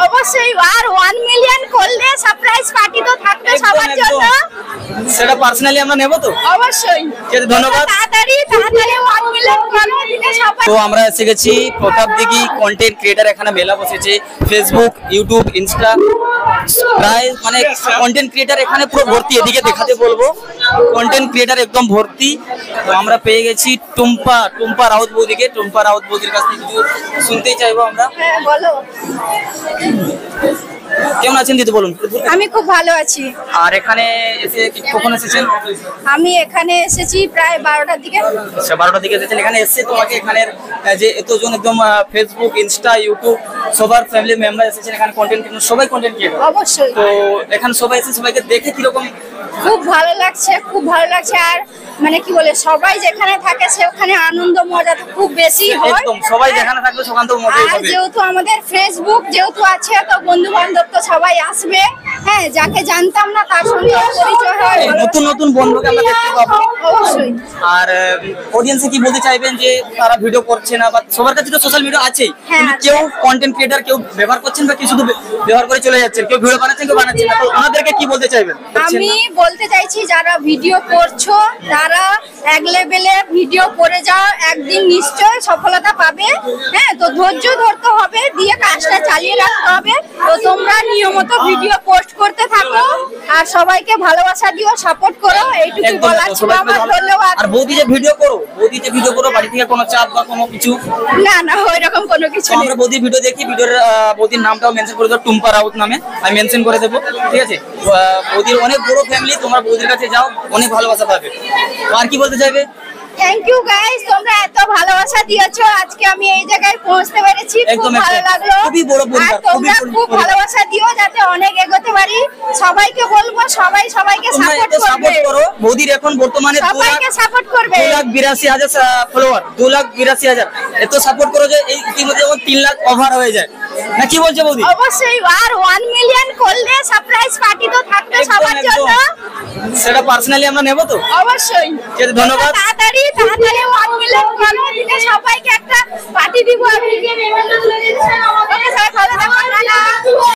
অবশ্যই আর 1 মিলিয়ন করলে surprise party তো থাকবে সবার জন্য। সেটা পার্সোনালি আমরা নেব তো অবশ্যই। ধন্যবাদ। তাড়াতাড়ি 1 মিলিয়ন করে দিলে সবাই। তো আমরা এসে গেছি প্রতাপদিঘি কন্টেন্ট ক্রিয়েটার, এখানে মেলা বসেছে। ফেসবুক, ইউটিউব, ইনস্টা প্রায় মানে কন্টেন্ট ক্রিয়েটার এখানে পুরো ভর্তি। এদিকে দেখাতে বলবো, কন্টেন্ট ক্রিয়েটার একদম ভর্তি। তো আমরা পেয়ে গেছি টুম্পা রাউত বৌদিকে। টুম্পা রাউত বৌদির কাছ থেকে কিছু শুনতেই চাইবো আমরা। হ্যাঁ বলো। কেমন আছেন দিদি বলুন? আমি খুব ভালো আছি। আর এখানে এসে কখন এসেছেন? আমি এখানে এসেছি প্রায় 12টার দিকে। আচ্ছা, 12টার দিকে এসেছেন। এখানে এসে তোমাকে এখানের যে এতজন একদম ফেসবুক, ইনস্টা, ইউটিউব সবার ফ্যামিলি মেম্বার এসেছেন এখানে, কন্টেন্ট সবাই কন্টেন্ট ক্রিয়েটর। অবশ্যই। তো এখানে সবাই এসে সবাইকে দেখে কিরকম? খুব ভালো লাগছে, খুব ভালো লাগছে। আর মানে কি বলে, সবাই যেখানে থাকে সেখানে আনন্দ মজা তো খুব বেশি হয়। একদম সবাই যেখানে থাকবে সেখানে তো মজাই হবে। যেহেতু আমাদের ফেসবুক যেহেতু আছে, তো বন্ধু বান্ধব তো সবাই আসবে। হ্যাঁ, যাকে জানতাম না তার সঙ্গে পরিচয় হয়, নতুন নতুন বন্ধুকে আমরা দেখতে পাবো। অবশ্যই। আর অডিয়েন্সে কি বলতে চাইবেন যে তারা ভিডিও করছে না, বা সবার কাছে তো সোশ্যাল মিডিয়া আছেই, কিন্তু কেউ কন্টেন্ট ক্রিয়েটর কেউ ব্যবহার করছেন বা কি শুধু ব্যবহার করে চলে যাচ্ছেন, কেউ ভিডিও বানাচ্ছেন কেউ বানাচ্ছেন না, তো ওনাদেরকে কি বলতে চাইবেন? আমি বলতে চাইছি যারা ভিডিও করছো তারা এক লেভেলে ভিডিও করে যাও, একদিন নিশ্চয় সফলতা পাবে। হ্যাঁ, তো ধৈর্য ধরতে হবে, দিয়ে কাজটা চালিয়ে রাখতে হবে। তো তোমরা নিয়মিত ভিডিও পোস্ট করতে থাকো আর সবাইকে ভালোবাসা দিও, সাপোর্ট করো, এইটুকু বলার ছিল আমার। ধন্যবাদ। আর বৌদি যে ভিডিও করো বাড়ি থেকে কোনো চাপ বা কোনো কিছু? না না, ওইরকম কোনো কিছু নেই। আমরা বৌদির ভিডিও দেখি, বৌদির নামটাও মেনশন করে দেবো, টুম্পা রাউত নামে আমি মেনশন করে দেবো, ঠিক আছে? বৌদির অনেক বড় ফ্যামিলি, তোমরা বৌদির কাছে যাও, অনেক ভালোবাসা পাবে। আর কি বলতে চাইবে? থ্যাংক ইউ গাইস, তোমরা এত ভালোবাসা দিয়েছো, আজকে আমি এই জায়গায় পৌঁছতে পেরেছি, খুব ভালো লাগলো। খুবই বড় পরিবার, তোমরা খুব ভালোবাসা দিও যাতে অনেক এগোতে পারি। সবাইকে বলবো সবাইকে সাপোর্ট করো। বৌদির এখন বর্তমানে সবাইকে সাপোর্ট করবে। 2,82,000 ফলোয়ার, 2,82,000। এত সাপোর্ট করো যে এই ইতিমধ্যে 3 লাখ ওভার হয়ে যায় না, কি বলছো বৌদি? অবশ্যই। আর 1 মিলিয়ন করলে সারপ্রাইজ পার্টি তো থাকবে সবার জন্য। সেটা পার্সোনালি আমরা নেব তো? অবশ্যই। ধন্যবাদ। তাড়াতাড়ি 1 মিলিয়ন করে দিলে সবাইকে একটা পার্টি দিব। আমি